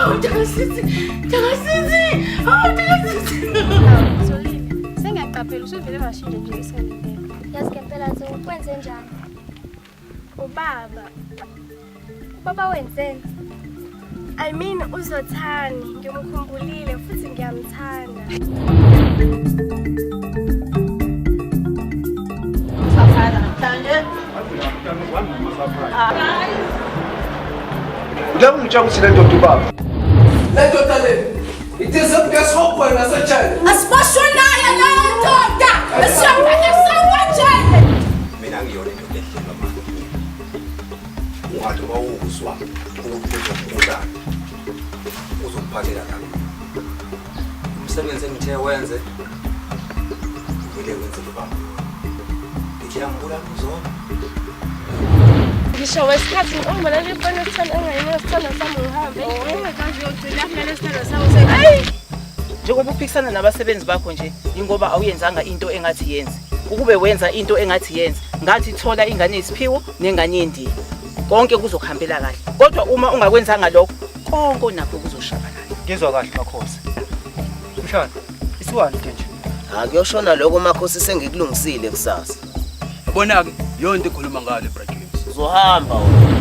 Hawu Thakasisi. Uzolile. Sengiyaqaphela usuvele washintsha nje iselele. Yazi ngempela nje ukwenze njani? Ubaba wenzeni? I mean uZothani ngimkhumbulile futhi ngiyamthanda. Ngeke ngitshela ukuthi le ndoda ubaba. Le ndoda le ithize ngesihopho nasejele. Asibashwe naye leyo ndoda. Esiyaphatha sawajele. Mina ngiyona indoda ehlelwa manje. Ungathi mawuzwa ukuthi uzokhula uzokuphathela kabi. Umsebenzi engithe wenze uvele wenze ubaba. Ngithi angibula uzona. Ngisho wesikhathi ngibona nje ifana esithanda engayini esithanda sami ngihambe. Ngeke uyogcina kumele esithanda sami hayi. Njengoba uphikisana nabasebenzi bakho nje ingoba awuyenzanga into engathi yenze. Ukube wenza into engathi yenze, ngathi thola ingane isiphiwo nengane yendini. Konke kuzokuhambela kahle. Kodwa uma ungakwenzanga lokho, konke nakho kuzoshabalala. Ngizwa kahle Makhosi. Mshana, isiwani nje? Akuyoshona lokho Makhosi sengikulungisile kusasa. Yabona-ke yonke ekhuluma ngalo eBrackgames. Uzohamba wena.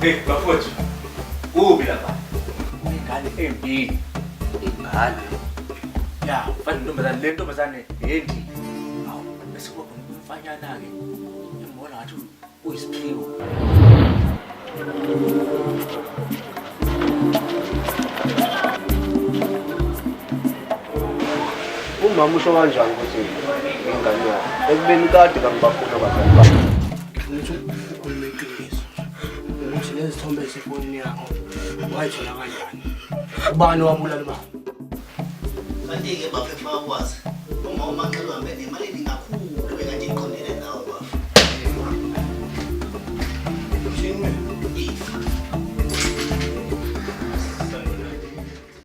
Hey, bafowethu. Kubi lapha. Ingane embili. Ingane. Ya, mfana ntombazane le ntombazane yendini. Hawu, bese kuba umfanyana ke. Ngibona ngathi uyisiphiwo. Umama usho kanjani ukuthi ingane yakhe ekubeni kade bangibafuna abazali bakhe. Ngithi umeqiniso. Ukuthi lezi thombe esefonini yakho wayithola kanjani? Ubani wabulala baba? Kanti ke bafethu bakwazi. Uma uMaxelo hambe nemali engakhulu bekade iqonde